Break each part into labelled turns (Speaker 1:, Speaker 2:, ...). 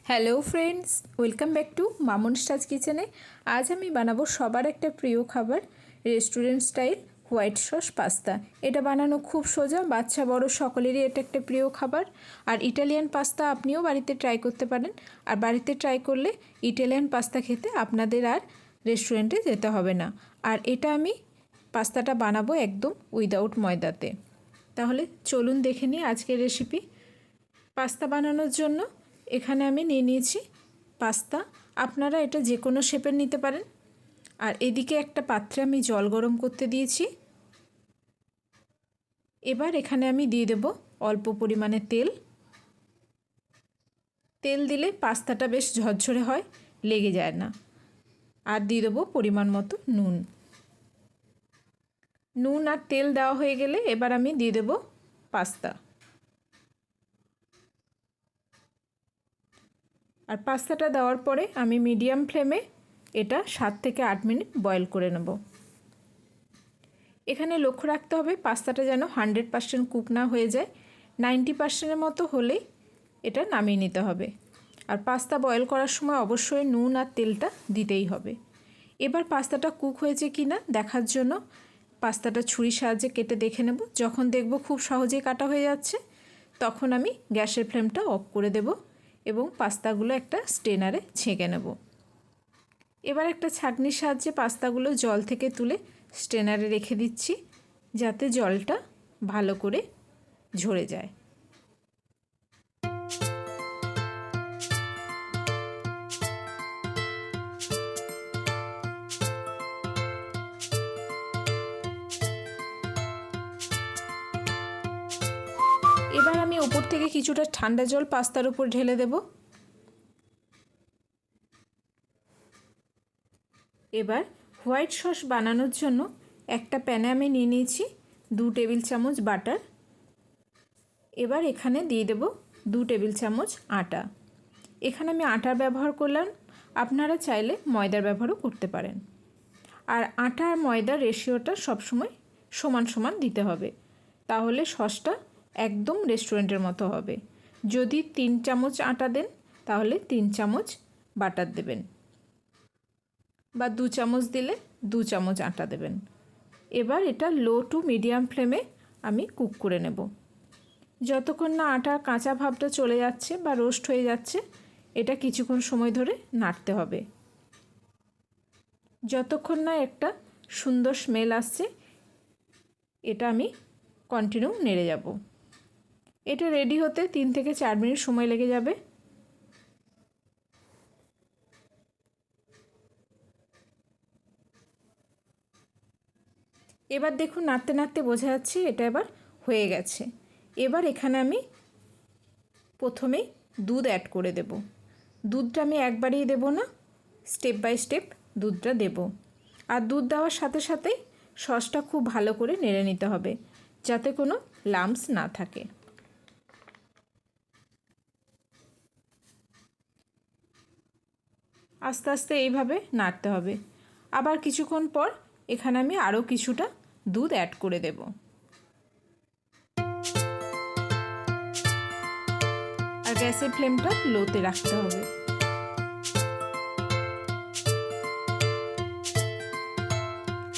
Speaker 1: Hello friends, welcome back to Mamun স্টাজ কিচেনে। আজ আমি বানাবো সবার একটা প্রিয় খাবার, restaurant style white sauce pasta. এটা বানানো খুব সোজা, বাচ্চা বড় সকলেরই এটা একটা প্রিয় খাবার। আর ইটালিয়ান পাস্তা আপনিও বাড়িতে ট্রাই করতে পারেন। আর বাড়িতে ট্রাই করলে ইটালিয়ান পাস্তা খেতে আপনাদের আর রেস্টুরেন্টে যেতে হবে না। আর এটা আমি পাস্তাটা বানাবো একদম উইদাউট ময়দাতে। তাহলে চলুন দেখে নিই আজকের রেসিপি। পাস্তা বানানোর জন্য এখানে আমি নিয়ে নিয়েছি পাস্তা। আপনারা এটা যে কোনো শেপের নিতে পারেন। আর এদিকে একটা পাত্রে আমি জল গরম করতে দিয়েছি। এবার এখানে আমি দিয়ে দেব অল্প পরিমাণে তেল। তেল দিলে পাস্তাটা বেশ ঝরঝরে হয়, লেগে যায় না। আর দিয়ে দেবো পরিমাণ মতো নুন। নুন আর তেল দেওয়া হয়ে গেলে এবার আমি দিয়ে দেব পাস্তা। আর পাস্তাটা দেওয়ার পরে আমি মিডিয়াম ফ্লেমে এটা 7 থেকে 8 মিনিট বয়েল করে নেব। এখানে লক্ষ্য রাখতে হবে পাস্তাটা যেন 100% কুক না হয়ে যায়, 90%-এর মতো হলেই এটা নামিয়ে নিতে হবে। আর পাস্তা বয়েল করার সময় অবশ্যই নুন আর তেলটা দিতেই হবে। এবার পাস্তাটা কুক হয়েছে কি না দেখার জন্য পাস্তাটা ছুরির সাহায্যে কেটে দেখে নেব। যখন দেখব খুব সহজেই কাটা হয়ে যাচ্ছে, তখন আমি গ্যাসের ফ্লেমটা অফ করে দেব এবং পাস্তাগুলো একটা স্ট্রেনারে ছেঁকে নেব। এবার একটা ছাঁকনির সাহায্যে পাস্তাগুলো জল থেকে তুলে স্ট্রেনারে রেখে দিচ্ছি, যাতে জলটা ভালো করে ঝরে যায়। এবার আমি ওপর থেকে কিছুটা ঠান্ডা জল পাস্তার উপর ঢেলে দেব। এবার হোয়াইট সস বানানোর জন্য একটা প্যানে আমি নিয়ে নিয়েছি 2 টেবিল চামচ বাটার। এবার এখানে দিয়ে দেব 2 টেবিল চামচ আটা। এখানে আমি আটার ব্যবহার করলাম, আপনারা চাইলে ময়দার ব্যবহারও করতে পারেন। আর আটা আর ময়দার রেশিওটা সবসময় সমান সমান দিতে হবে, তাহলে সসটা একদম রেস্টুরেন্টের মতো হবে। যদি 3 চামচ আটা দেন তাহলে 3 চামচ বাটার দেবেন, বা 2 চামচ দিলে 2 চামচ আটা দেবেন। এবার এটা লো টু মিডিয়াম ফ্লেমে আমি কুক করে নেব। যতক্ষণ না আটার কাঁচা ভাবটা চলে যাচ্ছে বা রোস্ট হয়ে যাচ্ছে, এটা কিছুক্ষণ সময় ধরে নাড়তে হবে। যতক্ষণ না একটা সুন্দর স্মেল আসছে, এটা আমি কন্টিনিউ নেড়ে যাব। এটা রেডি হতে 3 থেকে 4 মিনিট সময় লেগে যাবে। এবার দেখুন নাড়তে নাড়তে বোঝা যাচ্ছে এটা এবার হয়ে গেছে। এবার এখানে আমি প্রথমেই দুধ অ্যাড করে দেব। দুধটা আমি একবারেই দেব না, স্টেপ বাই স্টেপ দুধটা দেব। আর দুধ দেওয়ার সাথে সাথেই সসটা খুব ভালো করে নেড়ে নিতে হবে, যাতে কোনো লাম্পস না থাকে। আস্তে আস্তে এইভাবে নাড়তে হবে। আবার কিছুক্ষণ পর এখানে আমি আরও কিছুটা দুধ অ্যাড করে দেব। আর গ্যাসের ফ্লেমটা লোতে রাখতে হবে।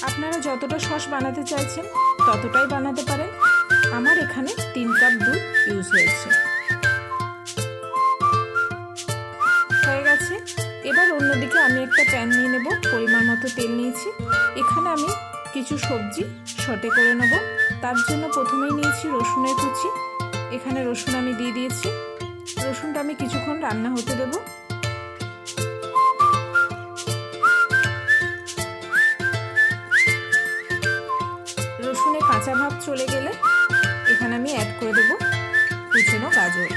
Speaker 1: আপনারা যতটা সস বানাতে চাইছেন ততটাই বানাতে পারেন। আমার এখানে 3 কাপ দুধ ইউজ হয়েছে। হয়ে গেছে। এবার অন্যদিকে আমি একটা প্যান নিয়ে নেব, পরিমাণ মতো তেল নিয়েছি। এখানে আমি কিছু সবজি সটে করে নেব। তার জন্য প্রথমেই নিয়েছি রসুনের কুচি। এখানে রসুন আমি দিয়ে দিয়েছি। রসুনটা আমি কিছুক্ষণ রান্না হতে দেব। রসুনের কাঁচা ভাব চলে গেলে এখানে আমি অ্যাড করে দেব কুচনো গাজর।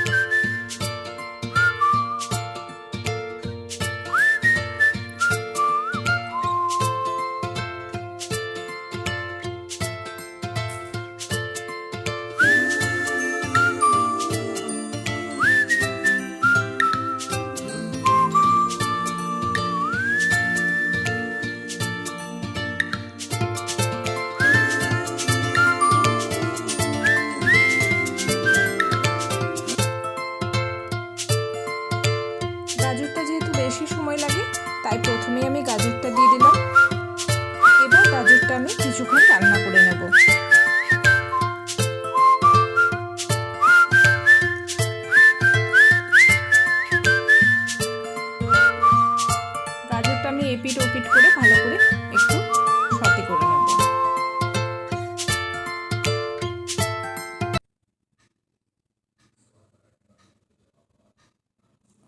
Speaker 1: বেশি সময় লাগে, তাই প্রথমেই আমি গাজরটা দিয়ে দিলাম। এবার গাজরটা আমি কিছুক্ষণ রান্না করে নেব। গাজরটা আমি এপিট ওপিট করে ভালো করে একটু সতে করে নেব।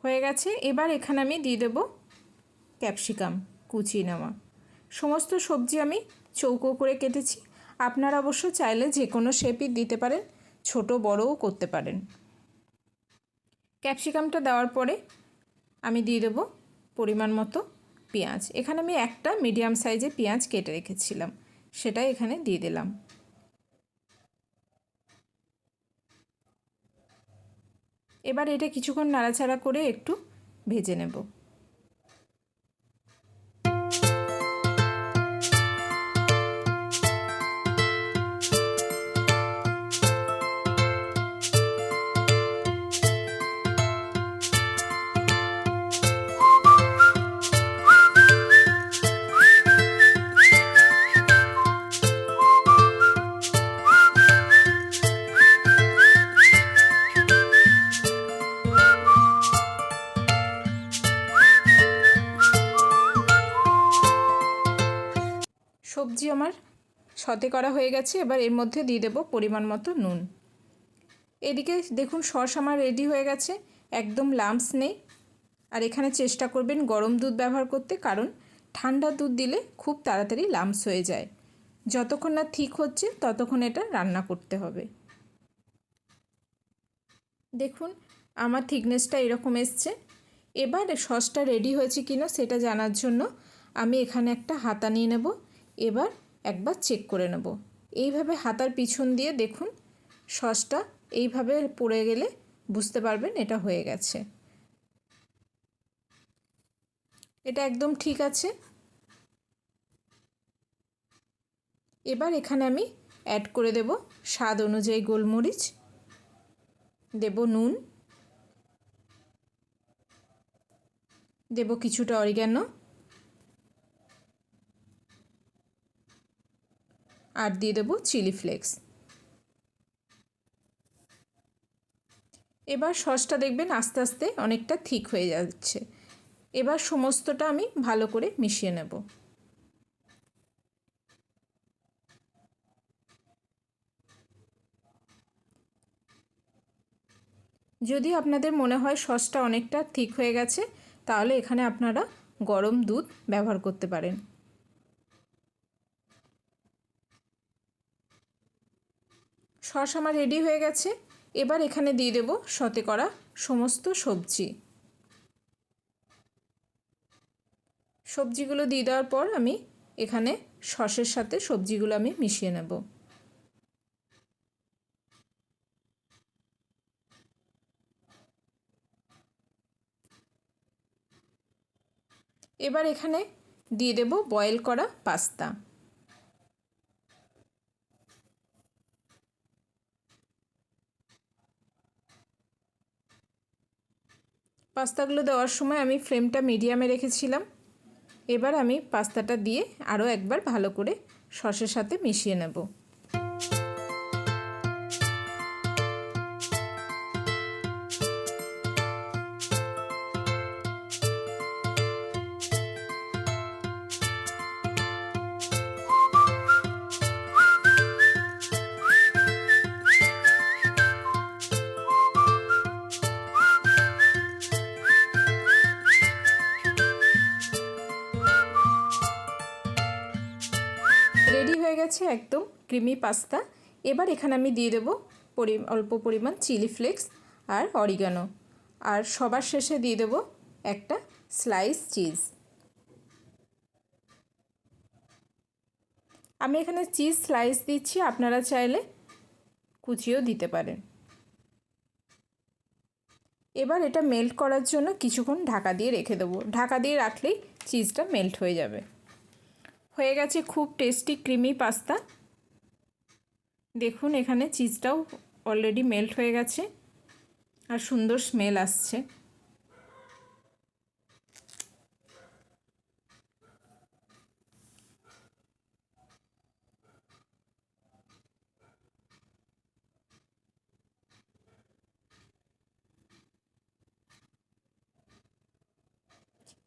Speaker 1: হয়ে গেছে। এবার এখানে আমি দিয়ে দেব ক্যাপসিকাম কুচিয়ে নেওয়া। সমস্ত সবজি আমি চৌকো করে কেটেছি। আপনারা অবশ্য চাইলে যে কোনো শেপই দিতে পারেন, ছোট বড়ও করতে পারেন। ক্যাপসিকামটা দেওয়ার পরে আমি দিয়ে দেব পরিমাণ মতো পেঁয়াজ। এখানে আমি একটা মিডিয়াম সাইজের পেঁয়াজ কেটে রেখেছিলাম, সেটাই এখানে দিয়ে দিলাম। এবার এটা কিছুক্ষণ নাড়াচাড়া করে একটু ভেজে নেব। সবজি আমার সতে করা হয়ে গেছে। এবার এর মধ্যে দিয়ে দেব পরিমাণ মতো নুন। এদিকে দেখুন সস আমার রেডি হয়ে গেছে, একদম লাম্পস নেই। আর এখানে চেষ্টা করবেন গরম দুধ ব্যবহার করতে, কারণ ঠান্ডা দুধ দিলে খুব তাড়াতাড়ি লাম্পস হয়ে যায়। যতক্ষণ না ঠিক হচ্ছে ততক্ষণ এটা রান্না করতে হবে। দেখুন আমার থিকনেসটা এরকম এসছে। এবার সসটা রেডি হয়েছে কিনা সেটা জানার জন্য আমি এখানে একটা হাতা নিয়ে নেব। এবার একবার চেক করে নেব। এইভাবে হাতার পিছন দিয়ে দেখুন সসটা এইভাবে পড়ে গেলে বুঝতে পারবেন এটা হয়ে গেছে। এটা একদম ঠিক আছে। এবার এখানে আমি অ্যাড করে দেব স্বাদ অনুযায়ী গোলমরিচ, দেব নুন, দেব কিছুটা অরিগ্যানো, আর দিয়ে দেব চিলি ফ্লেক্স। এবার সসটা দেখবেন আস্তে আস্তে অনেকটা ঠিক হয়ে যাচ্ছে। এবার সমস্তটা আমি ভালো করে মিশিয়ে নেব। যদি আপনাদের মনে হয় সসটা অনেকটা ঠিক হয়ে গেছে, তাহলে এখানে আপনারা গরম দুধ ব্যবহার করতে পারেন। সস আমার রেডি হয়ে গেছে। এবার এখানে দিয়ে দেব সতে করা সমস্ত সবজিগুলো দিয়ে দেওয়ার পর আমি এখানে সসের সাথে সবজিগুলো আমি মিশিয়ে নেব। এবার এখানে দিয়ে দেব বয়েল করা পাস্তা। পাস্তাগুলো দেওয়ার সময় আমি ফ্লেমটা মিডিয়ামে রেখেছিলাম। এবার আমি পাস্তাটা দিয়ে আরও একবার ভালো করে সসের সাথে মিশিয়ে নেব। রেডি হয়ে গেছে একদম ক্রিমি পাস্তা। এবার এখানে আমি দিয়ে দেব অল্প পরিমাণ চিলি ফ্লেক্স আর অরিগানো, আর সবার শেষে দিয়ে দেব একটা স্লাইস চিজ। আমি এখানে চিজ স্লাইস দিচ্ছি, আপনারা চাইলে কুচিও দিতে পারেন। এবার এটা মেল্ট করার জন্য কিছুক্ষণ ঢাকা দিয়ে রেখে দেবো। ঢাকা দিয়ে রাখলেই চিজটা মেল্ট হয়ে যাবে। হয়ে গেছে খুব টেস্টি ক্রিমি পাস্তা। দেখুন এখানে চিজটাও অলরেডি মেল্ট হয়ে গেছে আর সুন্দর স্মেল আসছে।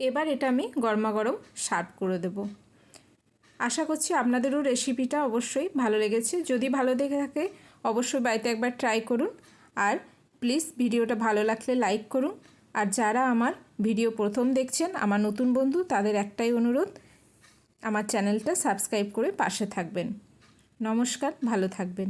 Speaker 1: এবার এটা আমি গরমাগরম সার্ভ করে দেব। আশা করছি আপনাদেরও রেসিপিটা অবশ্যই ভালো লেগেছে। যদি ভালো লেগে থাকে অবশ্যই বাড়িতে একবার ট্রাই করুন। আর প্লিজ ভিডিওটা ভালো লাগলে লাইক করুন। আর যারা আমার ভিডিও প্রথম দেখছেন, আমার নতুন বন্ধু, তাদের একটাই অনুরোধ, আমার চ্যানেলটা সাবস্ক্রাইব করে পাশে থাকবেন। নমস্কার, ভালো থাকবেন।